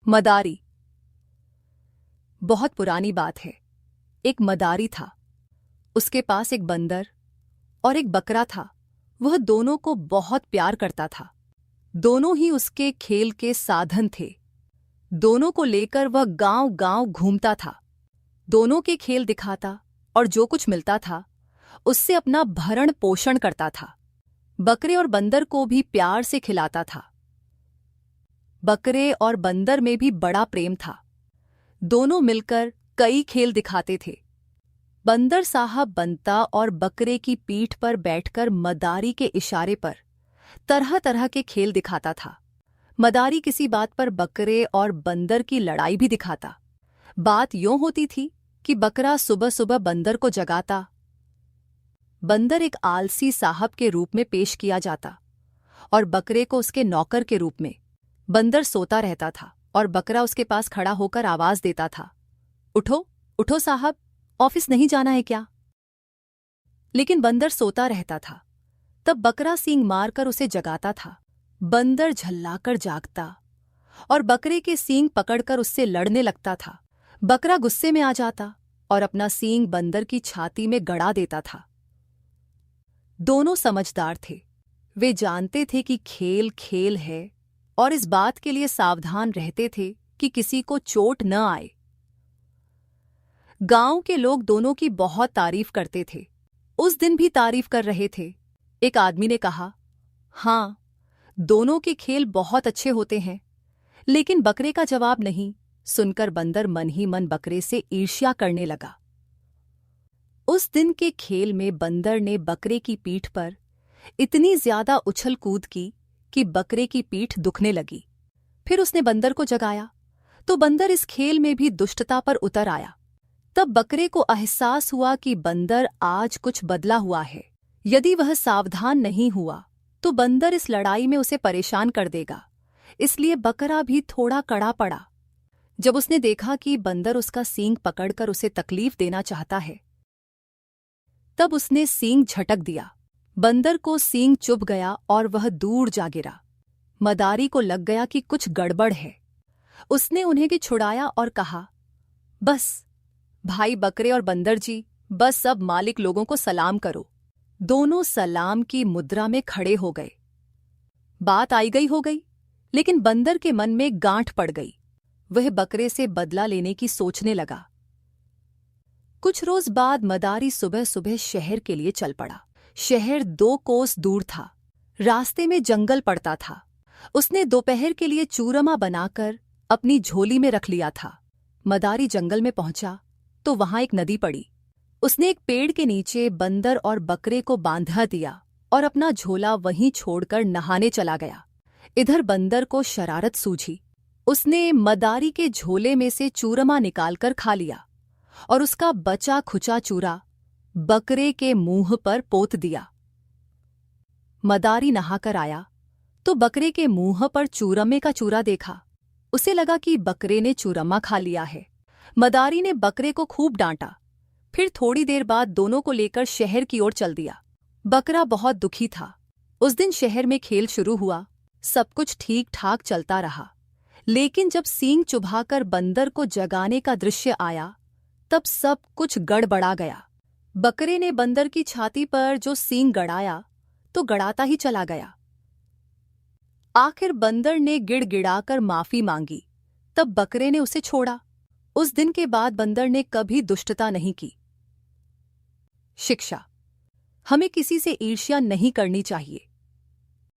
मदारी। बहुत पुरानी बात है। एक मदारी था। उसके पास एक बंदर और एक बकरा था। वह दोनों को बहुत प्यार करता था। दोनों ही उसके खेल के साधन थे। दोनों को लेकर वह गांव-गांव घूमता था। दोनों के खेल दिखाता और जो कुछ मिलता था उससे अपना भरण पोषण करता था। बकरे और बंदर को भी प्यार से खिलाता था। बकरे और बंदर में भी बड़ा प्रेम था। दोनों मिलकर कई खेल दिखाते थे। बंदर साहब बनता और बकरे की पीठ पर बैठकर मदारी के इशारे पर तरह तरह के खेल दिखाता था। मदारी किसी बात पर बकरे और बंदर की लड़ाई भी दिखाता। बात यूं होती थी कि बकरा सुबह सुबह बंदर को जगाता। बंदर एक आलसी साहब के रूप में पेश किया जाता और बकरे को उसके नौकर के रूप में। बंदर सोता रहता था और बकरा उसके पास खड़ा होकर आवाज देता था, उठो उठो साहब, ऑफिस नहीं जाना है क्या? लेकिन बंदर सोता रहता था। तब बकरा सींग मारकर उसे जगाता था। बंदर झल्लाकर जागता और बकरे के सींग पकड़कर उससे लड़ने लगता था। बकरा गुस्से में आ जाता और अपना सींग बंदर की छाती में गड़ा देता था। दोनों समझदार थे। वे जानते थे कि खेल खेल है और इस बात के लिए सावधान रहते थे कि किसी को चोट न आए। गांव के लोग दोनों की बहुत तारीफ करते थे। उस दिन भी तारीफ कर रहे थे। एक आदमी ने कहा, हाँ, दोनों के खेल बहुत अच्छे होते हैं। लेकिन बकरे का जवाब नहीं सुनकर बंदर मन ही मन बकरे से ईर्ष्या करने लगा। उस दिन के खेल में बंदर ने बकरे की पीठ पर इतनी ज्यादा उछल कूद की कि बकरे की पीठ दुखने लगी। फिर उसने बंदर को जगाया तो बंदर इस खेल में भी दुष्टता पर उतर आया। तब बकरे को एहसास हुआ कि बंदर आज कुछ बदला हुआ है। यदि वह सावधान नहीं हुआ तो बंदर इस लड़ाई में उसे परेशान कर देगा। इसलिए बकरा भी थोड़ा कड़ा पड़ा। जब उसने देखा कि बंदर उसका सींग पकड़कर उसे तकलीफ देना चाहता है, तब उसने सींग झटक दिया। बंदर को सींग चुभ गया और वह दूर जा गिरा। मदारी को लग गया कि कुछ गड़बड़ है। उसने उन्हें की छुड़ाया और कहा, बस भाई बकरे और बंदर जी, बस अब मालिक लोगों को सलाम करो। दोनों सलाम की मुद्रा में खड़े हो गए। बात आई गई हो गई, लेकिन बंदर के मन में गांठ पड़ गई। वह बकरे से बदला लेने की सोचने लगा। कुछ रोज बाद मदारी सुबह सुबह शहर के लिए चल पड़ा। शहर 2 कोस दूर था। रास्ते में जंगल पड़ता था। उसने दोपहर के लिए चूरमा बनाकर अपनी झोली में रख लिया था। मदारी जंगल में पहुंचा तो वहां एक नदी पड़ी। उसने एक पेड़ के नीचे बंदर और बकरे को बांधा दिया और अपना झोला वहीं छोड़कर नहाने चला गया। इधर बंदर को शरारत सूझी। उसने मदारी के झोले में से चूरमा निकालकर खा लिया और उसका बचा खुचा चूरा बकरे के मुंह पर पोत दिया। मदारी नहाकर आया तो बकरे के मुंह पर चूरमे का चूरा देखा। उसे लगा कि बकरे ने चूरमा खा लिया है। मदारी ने बकरे को खूब डांटा। फिर थोड़ी देर बाद दोनों को लेकर शहर की ओर चल दिया। बकरा बहुत दुखी था। उस दिन शहर में खेल शुरू हुआ। सब कुछ ठीक ठाक चलता रहा। लेकिन जब सींग चुभाकर बंदर को जगाने का दृश्य आया, तब सब कुछ गड़बड़ा गया। बकरे ने बंदर की छाती पर जो सींग गड़ाया तो गड़ाता ही चला गया। आखिर बंदर ने गिड़गिड़ाकर माफी मांगी। तब बकरे ने उसे छोड़ा। उस दिन के बाद बंदर ने कभी दुष्टता नहीं की। शिक्षा: हमें किसी से ईर्ष्या नहीं करनी चाहिए।